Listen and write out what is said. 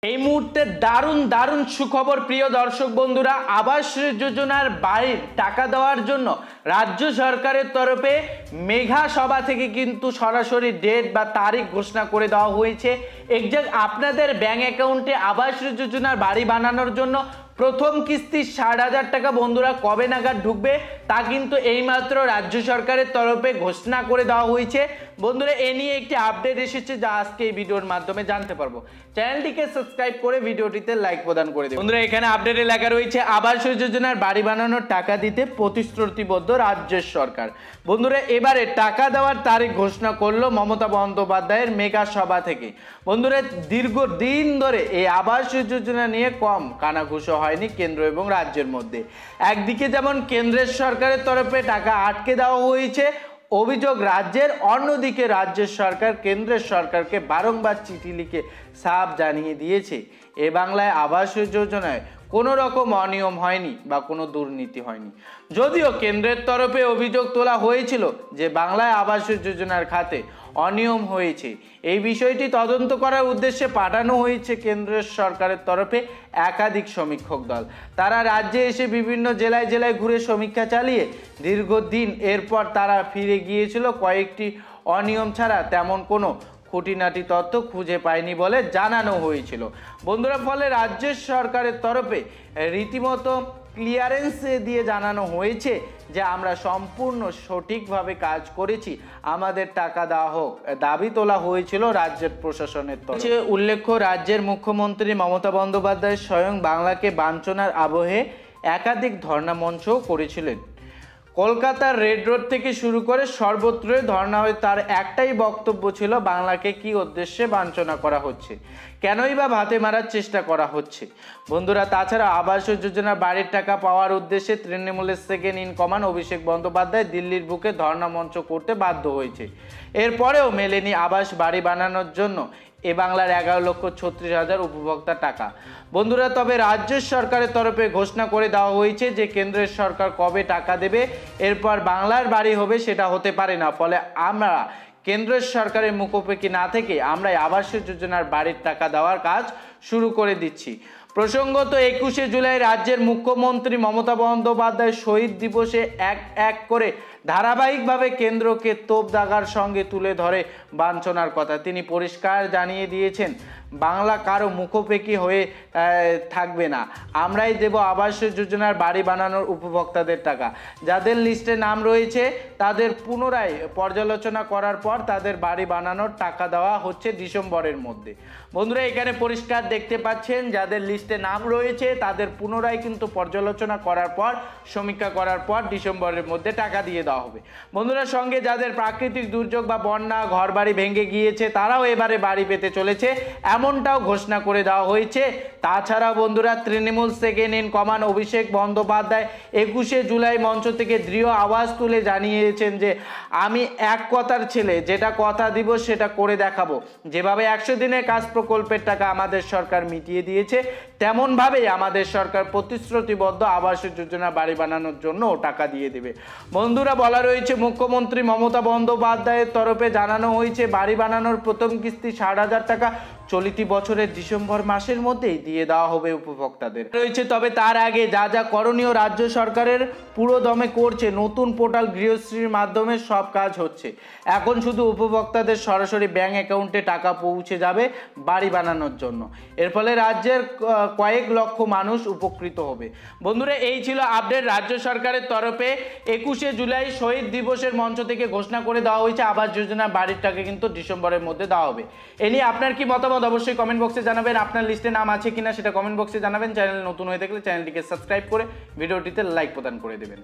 এই মুহূর্তে দারুণ দারুণ সুখবর প্রিয় দর্শক বন্ধুরা, আবাস যোজনার বাড়ির টাকা দেওয়ার জন্য রাজ্য সরকারের তরফে মেঘা সভা থেকে কিন্তু সরাসরি ডেট বা তারিখ ঘোষণা করে দেওয়া হয়েছে। এক্সাক্ট আপনাদের ব্যাংক অ্যাকাউন্টে আবাস যোজনার বাড়ি বানানোর জন্য প্রথম কিস্তি ৬০,০০০ টাকা বন্ধুরা কবে নাগাদ ঢুকবে তা কিন্তু এইমাত্র রাজ্য সরকারের তরফে ঘোষণা করে দেওয়া হয়েছে। বন্ধুরা এ নিয়ে একটি আপডেট এসেছে যা আজকে এই ভিডিওর মাধ্যমে জানতে পারবো। চ্যানেলটিকে সাবস্ক্রাইব করে ভিডিওটিতে লাইক প্রদান করে দিন। বন্ধুরা এখানে আপডেটে লেখা রয়েছে আবাস যোজনার বাড়ি বানানোর টাকা দিতে প্রতিশ্রুতিবদ্ধ রাজ্যের সরকার। বন্ধুরা এবারে টাকা দেওয়ার তারিখ ঘোষণা করলো মমতা বন্দ্যোপাধ্যায়ের মেগা সভা থেকে। বন্ধুরা দীর্ঘদিন ধরে এই আবাস যোজনা নিয়ে কম কানাঘুষো হয়নি কেন্দ্র এবং রাজ্যের মধ্যে। একদিকে যেমন কেন্দ্রের সরকারের তরফে টাকা আটকে দেওয়া হয়েছে অভিযোগ রাজ্যের, অন্যদিকে রাজ্যের সরকার কেন্দ্রের সরকারকে বারংবার চিঠি লিখে সাফ জানিয়ে দিয়েছে এ বাংলায় আবাস যোজনায় কোনো রকম অনিয়ম হয়নি বা কোনো দুর্নীতি হয়নি। যদিও কেন্দ্রের তরফে অভিযোগ তোলা হয়েছিল যে বাংলায় আবাস যোজনার খাতে অনিয়ম হয়েছে, এই বিষয়টি তদন্ত করার উদ্দেশ্যে পাঠানো হয়েছে কেন্দ্রের সরকারের তরফে একাধিক সমীক্ষক দল। তারা রাজ্যে এসে বিভিন্ন জেলায় জেলায় ঘুরে সমীক্ষা চালিয়ে দীর্ঘদিন এরপর তারা ফিরে গিয়েছিল কয়েকটি অনিয়ম ছাড়া তেমন কোনো খুঁটিনাটি তথ্য খুঁজে পায়নি বলে জানানো হয়েছিল। বন্ধুরা ফলে রাজ্যের সরকারের তরফে রীতিমতো ক্লিয়ারেন্স দিয়ে জানানো হয়েছে যে আমরা সম্পূর্ণ সঠিকভাবে কাজ করেছি, আমাদের টাকা দেওয়া হোক দাবি তোলা হয়েছিল রাজ্যের প্রশাসনের তরফে। উল্লেখ্য রাজ্যের মুখ্যমন্ত্রী মমতা বন্দ্যোপাধ্যায় স্বয়ং বাংলাকে বাঞ্ছনার আবহে একাধিক ধর্ণা মঞ্চও করেছিলেন। কলকাতার রেড রোড থেকে শুরু করে সর্বত্রই ধর্ণা হয়ে তার একটাই বক্তব্য ছিল বাংলাকে কি উদ্দেশ্যে বাঞ্ছনা করা হচ্ছে, কেনই বা ভাতে মারার চেষ্টা করা হচ্ছে। বন্ধুরা তাছাড়া আবাস যোজনার বাড়ির টাকা পাওয়ার উদ্দেশ্যে তৃণমূলের second in command Abhishek Bandyopadhyay দিল্লির বুকে ধর্ণা মঞ্চ করতে বাধ্য হয়েছে। এরপরেও মেলেনি আবাস বাড়ি বানানোর জন্য এ বাংলার ১১,৩৬,০০০ উপভোক্তার টাকা। বন্ধুরা তবে রাজ্য সরকারের তরফে ঘোষণা করে দেওয়া হয়েছে যে কেন্দ্রের সরকার কবে টাকা দেবে এরপর বাংলার বাড়ি হবে সেটা হতে পারে না। ফলে আমরা কেন্দ্রের সরকারের মুখোপেক্ষি না থেকে আমরা আবাস যোজনার বাড়ির টাকা দেওয়ার কাজ শুরু করে দিচ্ছি। প্রসঙ্গত ২১শে জুলাই রাজ্যের মুখ্যমন্ত্রী মমতা বন্দ্যোপাধ্যায় শহীদ দিবসে এক এক করে ধারাবাহিকভাবে কেন্দ্রকে তোপ দাগার সঙ্গে তুলে ধরে বাঞ্ছনার কথা। তিনি পরিষ্কার জানিয়ে দিয়েছেন বাংলা কারো মুখোপেক্ষি হয়ে থাকবে না, আমরাই দেব আবাস যোজনার বাড়ি বানানোর উপভোক্তাদের টাকা। যাদের লিস্টে নাম রয়েছে তাদের পুনরায় পর্যালোচনা করার পর তাদের বাড়ি বানানোর টাকা দেওয়া হচ্ছে ডিসেম্বরের মধ্যে। বন্ধুরা এখানে পরিষ্কার দেখতে পাচ্ছেন যাদের লিস্টে নাম রয়েছে তাদের পুনরায় কিন্তু পর্যালোচনা করার পর সমীক্ষা করার পর ডিসেম্বরের মধ্যে টাকা দিয়ে দেওয়া হবে। বন্ধুরা সঙ্গে যাদের প্রাকৃতিক দুর্যোগ বা বন্যা ঘরবাড়ি ভেঙে গিয়েছে তারাও এবারে বাড়ি পেতে চলেছে এমনটাও ঘোষণা করে দেওয়া হয়েছে। তাছাড়া বন্ধুরা Trinamool second in command Abhishek Bandyopadhyay ২১শে জুলাই মঞ্চ থেকে দৃঢ় আওয়াজ তুলে জানিয়েছেন যে আমি এক কথার ছেলে, যেটা কথা দিব সেটা করে দেখাবো। যেভাবে ১০০ দিনের কাজ প্রকল্পের টাকা আমাদের সরকার মিটিয়ে দিয়েছে তেমনভাবেই আমাদের সরকার প্রতিশ্রুতিবদ্ধ আবাস যোজনা বাড়ি বানানোর জন্য টাকা দিয়ে দেবে। বন্ধুরা বলা রয়েছে মুখ্যমন্ত্রী মমতা বন্দ্যোপাধ্যায়ের তরফে জানানো হয়েছে বাড়ি বানানোর প্রথম কিস্তি ৬০,০০০ টাকা চলতি বছরের ডিসেম্বর মাসের মধ্যেই দিয়ে দেওয়া হবে উপভোক্তাদের রয়েছে। তবে তার আগে যা যা করণীয় রাজ্য সরকারের পুরো দমে করছে, নতুন পোর্টাল গৃহশ্রীর মাধ্যমে সব কাজ হচ্ছে। এখন শুধু উপভোক্তাদের সরাসরি ব্যাংক অ্যাকাউন্টে টাকা পৌঁছে যাবে বাড়ি বানানোর জন্য। এর ফলে রাজ্যের কয়েক লক্ষ মানুষ উপকৃত হবে। বন্ধুরা এই ছিল আপডেট রাজ্য সরকারের তরফে ২১শে জুলাই শহীদ দিবসের মঞ্চ থেকে ঘোষণা করে দেওয়া হয়েছে আবাস যোজনা বাড়ির টাকা কিন্তু ডিসেম্বরের মধ্যে দেওয়া হবে। এ নিয়ে আপনার কি মতামত অবশ্যই কমেন্ট বক্সে জানাবেন। আপনার লিস্টে নাম আছে কিনা সেটা কমেন্ট বক্সে জানাবেন। চ্যানেল নতুন হয়ে থাকলে চ্যানেলটিকে সাবস্ক্রাইব করে ভিডিওটিতে লাইক প্রদান করে দেবেন।